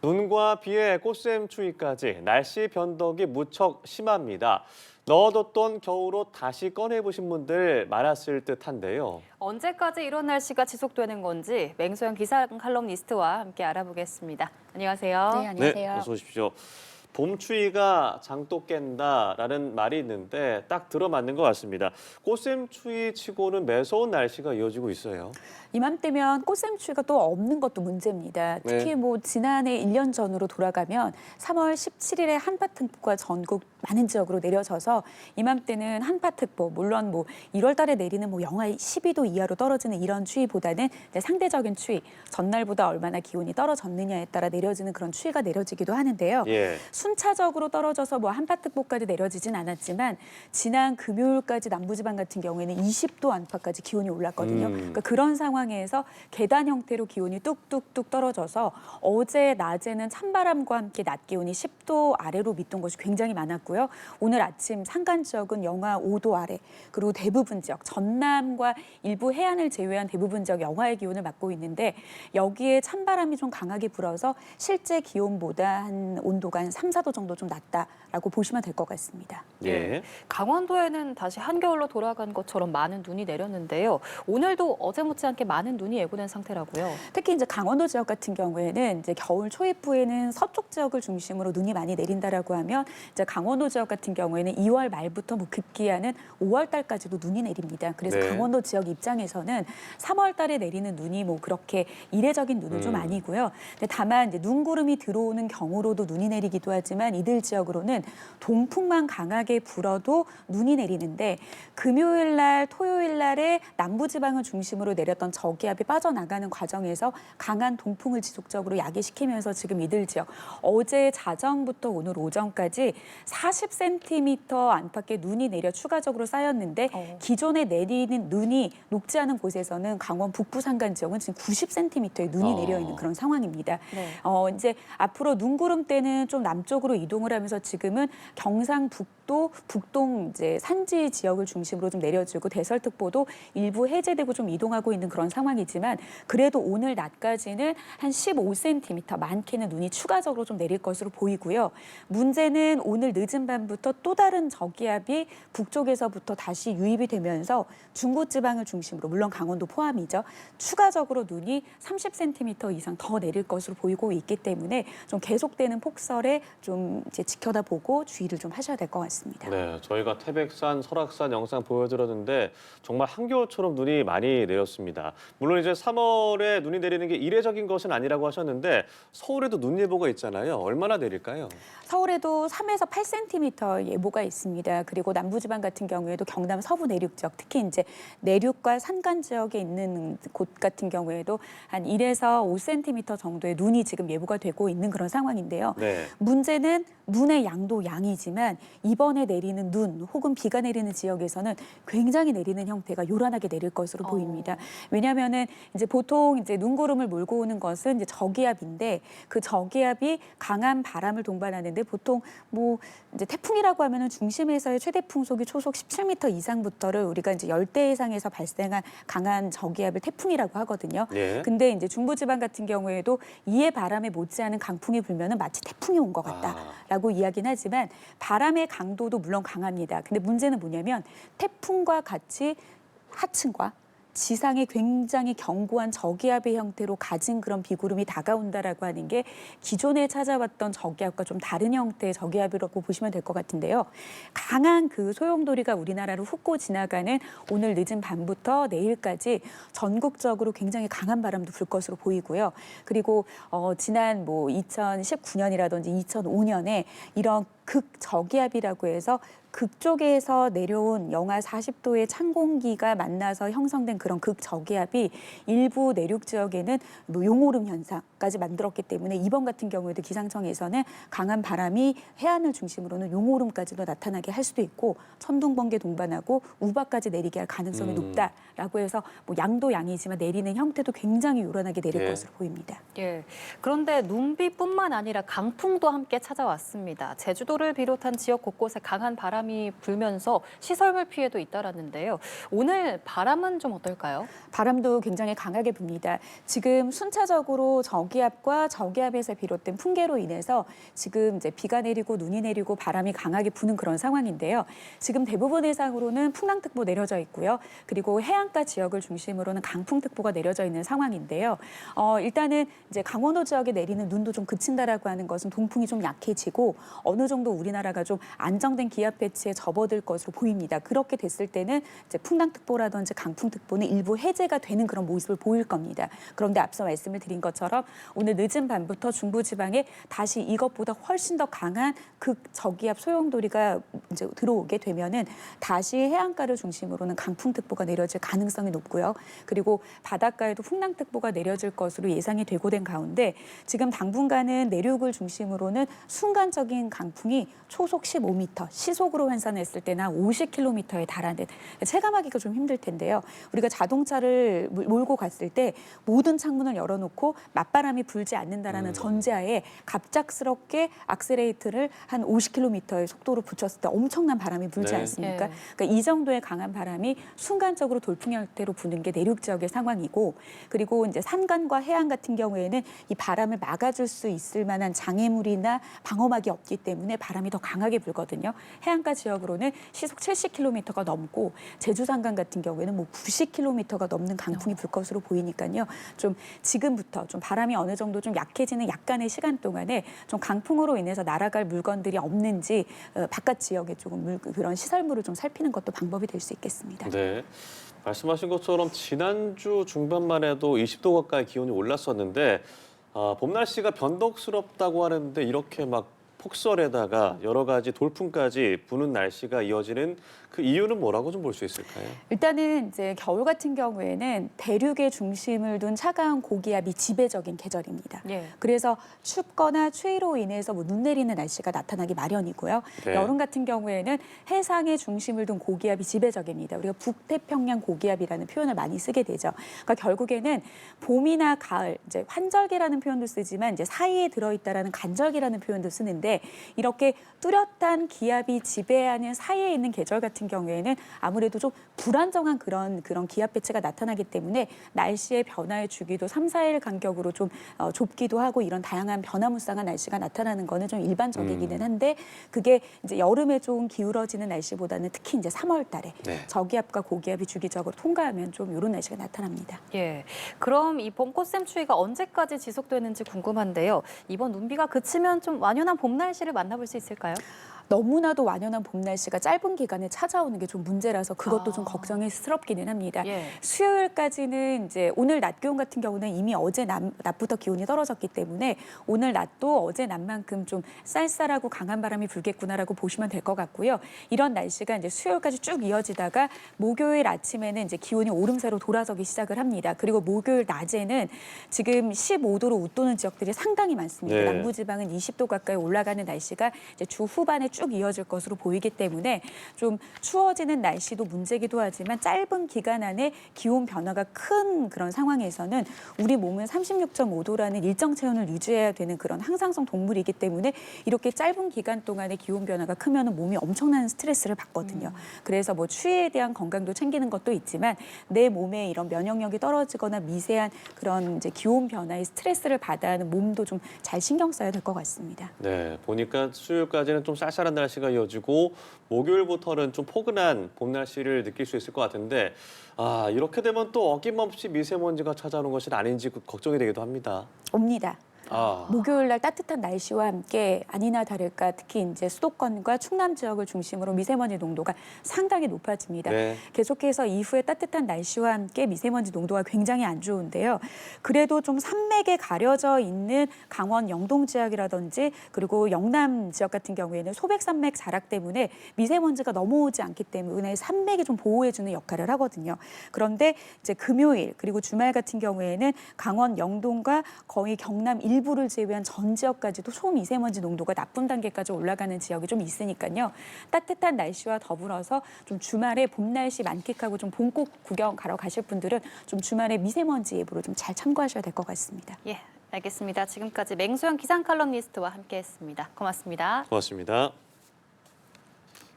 눈과 비에 꽃샘추위까지 날씨 변덕이 무척 심합니다. 넣어뒀던 겨울옷 다시 꺼내보신 분들 많았을 듯한데요. 언제까지 이런 날씨가 지속되는 건지 맹소영 기상 칼럼니스트와 함께 알아보겠습니다. 안녕하세요. 네, 안녕하세요. 어서 오십시오. 봄 추위가 장도 깬다라는 말이 있는데 딱 들어맞는 것 같습니다. 꽃샘추위 치고는 매서운 날씨가 이어지고 있어요. 이맘때면 꽃샘추위가 또 없는 것도 문제입니다. 특히 뭐 지난해 1년 전으로 돌아가면 3월 17일에 한파특보가 전국 많은 지역으로 내려져서 이맘때는 한파특보, 물론 뭐 1월 달에 내리는 뭐 영하 12도 이하로 떨어지는 이런 추위보다는 이제 상대적인 추위, 전날보다 얼마나 기온이 떨어졌느냐에 따라 내려지는 그런 추위가 내려지기도 하는데요. 예. 순차적으로 떨어져서 뭐 한파특보까지 내려지진 않았지만 지난 금요일까지 남부지방 같은 경우에는 20도 안팎까지 기온이 올랐거든요. 그러니까 그런 상황에서 계단 형태로 기온이 뚝뚝뚝 떨어져서 어제 낮에는 찬바람과 함께 낮 기온이 10도 아래로 밑돈 것이 굉장히 많았고요. 오늘 아침 산간 지역은 영하 5도 아래, 그리고 대부분 지역, 전남과 일부 해안을 제외한 대부분 지역 영하의 기온을 맞고 있는데 여기에 찬바람이 좀 강하게 불어서 실제 기온보다 한 온도가 한 3, 4도 정도 좀 낮다라고 보시면 될 것 같습니다. 예. 강원도에는 다시 한겨울로 돌아간 것처럼 많은 눈이 내렸는데요. 오늘도 어제 못지않게 많은 눈이 예고된 상태라고요. 특히 이제 강원도 지역 같은 경우에는 이제 겨울 초입부에는 서쪽 지역을 중심으로 눈이 많이 내린다라고 하면 이제 강원도 지역 같은 경우에는 2월 말부터 뭐 급기야는 5월 달까지도 눈이 내립니다. 그래서 네. 강원도 지역 입장에서는 3월 달에 내리는 눈이 뭐 그렇게 이례적인 눈은 좀 아니고요. 근데 다만 이제 눈구름이 들어오는 경우로도 눈이 내리기도 하지만 이들 지역으로는 동풍만 강하게 불어도 눈이 내리는데 금요일 날, 토요일 날에 남부지방을 중심으로 내렸던 저기압이 빠져나가는 과정에서 강한 동풍을 지속적으로 야기시키면서 지금 이들 지역 어제 자정부터 오늘 오전까지 40cm 안팎의 눈이 내려 추가적으로 쌓였는데 기존에 내리는 눈이 녹지 않은 곳에서는 강원 북부 산간 지역은 지금 90cm의 눈이 내려 있는 그런 상황입니다. 네. 이제 앞으로 눈구름 때는 좀 남쪽으로 이동을 하면서 지금은 경상북도, 북동 이제 산지 지역을 중심으로 좀 내려지고 대설특보도 일부 해제되고 좀 이동하고 있는 그런 상황이지만 그래도 오늘 낮까지는 한 15cm, 많게는 눈이 추가적으로 좀 내릴 것으로 보이고요. 문제는 오늘 늦은 밤부터 또 다른 저기압이 북쪽에서부터 다시 유입이 되면서 중부지방을 중심으로 물론 강원도 포함이죠. 추가적으로 눈이 30cm 이상 더 내릴 것으로 보이고 있기 때문에 좀 계속되는 폭설에 좀 이제 지켜다보고 주의를 좀 하셔야 될 것 같습니다. 네, 저희가 태백산, 설악산 영상 보여드렸는데 정말 한겨울처럼 눈이 많이 내렸습니다. 물론 이제 3월에 눈이 내리는 게 이례적인 것은 아니라고 하셨는데 서울에도 눈 예보가 있잖아요. 얼마나 내릴까요? 서울에도 3에서 8cm 예보가 있습니다. 그리고 남부지방 같은 경우에도 경남 서부 내륙 지역, 특히 이제 내륙과 산간 지역에 있는 곳 같은 경우에도 한 1에서 5cm 정도의 눈이 지금 예보가 되고 있는 그런 상황인데요. 네. 문제는 눈의 양도 양이지만 이번에 내리는 눈 혹은 비가 내리는 지역에서는 굉장히 내리는 형태가 요란하게 내릴 것으로 보입니다. 왜냐하면은 이제 보통 이제 눈구름을 몰고 오는 것은 이제 저기압인데 그 저기압이 강한 바람을 동반하는데 보통 뭐 이제 태풍이라고 하면은 중심에서의 최대 풍속이 초속 17m 이상부터를 우리가 이제 열대 해상에서 발생한 강한 저기압을 태풍이라고 하거든요. 예. 근데 이제 중부지방 같은 경우에도 이에 바람에 못지않은 강풍이 불면은 마치 태풍이 온 것 같다라고 이야기는 하지만 바람의 강도도 물론 강합니다. 근데 문제는 뭐냐면 태풍과 같이 하층과 지상에 굉장히 견고한 저기압의 형태로 가진 그런 비구름이 다가온다라고 하는 게 기존에 찾아왔던 저기압과 좀 다른 형태의 저기압이라고 보시면 될 것 같은데요. 강한 그 소용돌이가 우리나라를 훑고 지나가는 오늘 늦은 밤부터 내일까지 전국적으로 굉장히 강한 바람도 불 것으로 보이고요. 그리고 지난 뭐 2019년이라든지 2005년에 이런 극저기압이라고 해서 극쪽에서 내려온 영하 40도의 찬 공기가 만나서 형성된 그런 극저기압이 일부 내륙 지역에는 뭐 용오름 현상까지 만들었기 때문에 이번 같은 경우에도 기상청에서는 강한 바람이 해안을 중심으로는 용오름까지도 나타나게 할 수도 있고 천둥, 번개 동반하고 우박까지 내리게 할 가능성이 높다라고 해서 뭐 양도 양이지만 내리는 형태도 굉장히 요란하게 내릴 것으로 보입니다. 예. 그런데 눈비뿐만 아니라 강풍도 함께 찾아왔습니다. 제주도를 비롯한 지역 곳곳에 강한 바람이 불면서 시설물 피해도 잇따랐는데요. 오늘 바람은 좀 어떨까요? 바람도 굉장히 강하게 붑니다. 지금 순차적으로 저기압과 저기압에서 비롯된 풍계로 인해서 지금 이제 비가 내리고 눈이 내리고 바람이 강하게 부는 그런 상황인데요. 지금 대부분 해상으로는 풍랑특보 내려져 있고요. 그리고 해안가 지역을 중심으로는 강풍특보가 내려져 있는 상황인데요. 일단은 이제 강원도 지역에 내리는 눈도 좀 그친다라고 하는 것은 동풍이 좀 약해지고 어느 정도 우리나라가 좀 안정된 기압 배치에 접어들 것으로 보입니다. 그렇게 됐을 때는 이제 풍랑특보라든지 강풍특보는 일부 해제가 되는 그런 모습을 보일 겁니다. 그런데 앞서 말씀을 드린 것처럼 오늘 늦은 밤부터 중부지방에 다시 이것보다 훨씬 더 강한 극저기압 소용돌이가 이제 들어오게 되면은 다시 해안가를 중심으로는 강풍특보가 내려질 가능성이 높고요. 그리고 바닷가에도 풍랑특보가 내려질 것으로 예상이 되고 된 가운데 지금 당분간은 내륙을 중심으로는 순간적인 강풍이 초속 15m, 시속으로 환산했을 때는 한 50km에 달하는 체감하기가 좀 힘들 텐데요. 우리가 자동차를 몰고 갔을 때 모든 창문을 열어놓고 맞바람이 불지 않는다라는 전제하에 갑작스럽게 악셀레이트를 한 50km의 속도로 붙였을 때 엄청난 바람이 불지 네. 않습니까? 네. 그러니까 이 정도의 강한 바람이 순간적으로 돌풍 형태로 부는 게 내륙 지역의 상황이고, 그리고 이제 산간과 해안 같은 경우에는 이 바람을 막아줄 수 있을 만한 장애물이나 방어막이 없기 때문에 바람이 더 강하게 불거든요. 해안가 지역으로는 시속 70km가 넘고 제주 산간 같은 경우에는 뭐 90km가 넘는 강풍이 불 것으로 보이니까요. 좀 지금부터 좀 바람이 어느 정도 좀 약해지는 약간의 시간 동안에 좀 강풍으로 인해서 날아갈 물건들이 없는지 바깥 지역에 조금 그런 시설물을 좀 살피는 것도 방법이 될 수 있겠습니다. 네. 말씀하신 것처럼 지난주 중반만 해도 20도 가까이 기온이 올랐었는데 봄 날씨가 변덕스럽다고 하는데 이렇게 막 폭설에다가 여러 가지 돌풍까지 부는 날씨가 이어지는 그 이유는 뭐라고 좀 볼 수 있을까요? 일단은 이제 겨울 같은 경우에는 대륙의 중심을 둔 차가운 고기압이 지배적인 계절입니다. 예. 그래서 춥거나 추위로 인해서 뭐 눈 내리는 날씨가 나타나기 마련이고요. 네. 여름 같은 경우에는 해상의 중심을 둔 고기압이 지배적입니다. 우리가 북태평양 고기압이라는 표현을 많이 쓰게 되죠. 그러니까 결국에는 봄이나 가을, 이제 환절기라는 표현도 쓰지만 이제 사이에 들어있다라는 간절기라는 표현도 쓰는데, 이렇게 뚜렷한 기압이 지배하는 사이에 있는 계절 같은 경우에는 아무래도 좀 불안정한 그런 기압 배치가 나타나기 때문에 날씨의 변화의 주기도 3, 4일 간격으로 좀 좁기도 하고 이런 다양한 변화무쌍한 날씨가 나타나는 거는 좀 일반적이기는 한데, 그게 이제 여름에 좀 기울어지는 날씨보다는 특히 이제 3월 달에 네. 저기압과 고기압이 주기적으로 통과하면 좀 이런 날씨가 나타납니다. 예. 그럼 이 봄꽃샘 추위가 언제까지 지속되는지 궁금한데요. 이번 눈비가 그치면 좀 완연한 봄 날씨를 만나볼 수 있을까요? 너무나도 완연한 봄 날씨가 짧은 기간에 찾아오는 게 좀 문제라서 그것도 좀 걱정스럽기는 합니다. 예. 수요일까지는 이제 오늘 낮 기온 같은 경우는 이미 어제 낮부터 기온이 떨어졌기 때문에 오늘 낮도 어제 낮만큼 좀 쌀쌀하고 강한 바람이 불겠구나라고 보시면 될 것 같고요. 이런 날씨가 이제 수요일까지 쭉 이어지다가 목요일 아침에는 이제 기온이 오름세로 돌아서기 시작을 합니다. 그리고 목요일 낮에는 지금 15도로 웃도는 지역들이 상당히 많습니다. 네. 남부지방은 20도 가까이 올라가는 날씨가 이제 주 후반에 쭉 이어질 것으로 보이기 때문에 좀 추워지는 날씨도 문제기도 하지만 짧은 기간 안에 기온 변화가 큰 그런 상황에서는 우리 몸은 36.5도라는 일정 체온을 유지해야 되는 그런 항상성 동물이기 때문에 이렇게 짧은 기간 동안에 기온 변화가 크면 몸이 엄청난 스트레스를 받거든요. 그래서 뭐 추위에 대한 건강도 챙기는 것도 있지만 내 몸에 이런 면역력이 떨어지거나 미세한 그런 이제 기온 변화에 스트레스를 받아야 하는 몸도 좀 잘 신경 써야 될 것 같습니다. 네, 보니까 수요일까지는 좀 쌀쌀한 날씨가 이어지고 목요일부터는 좀 포근한 봄 날씨를 느낄 수 있을 것 같은데 이렇게 되면 또 어김없이 미세먼지가 찾아오는 것이 아닌지 걱정이 되기도 합니다. 옵니다. 아, 목요일 날 따뜻한 날씨와 함께 아니나 다를까 특히 이제 수도권과 충남 지역을 중심으로 미세먼지 농도가 상당히 높아집니다. 네. 계속해서 이후에 따뜻한 날씨와 함께 미세먼지 농도가 굉장히 안 좋은데요. 그래도 좀 산맥에 가려져 있는 강원 영동 지역이라든지 그리고 영남 지역 같은 경우에는 소백산맥 자락 때문에 미세먼지가 넘어오지 않기 때문에 산맥이 좀 보호해주는 역할을 하거든요. 그런데 이제 금요일 그리고 주말 같은 경우에는 강원 영동과 거의 경남 일부를 제외한 전 지역까지도 소미세먼지 농도가 나쁨 단계까지 올라가는 지역이 좀 있으니까요. 따뜻한 날씨와 더불어서 좀 주말에 봄 날씨 만끽하고 좀 봄꽃 구경 가러 가실 분들은 좀 주말에 미세먼지 예보를 좀 잘 참고하셔야 될 것 같습니다. 예, 알겠습니다. 지금까지 맹수영 기상 칼럼니스트와 함께했습니다. 고맙습니다. 고맙습니다.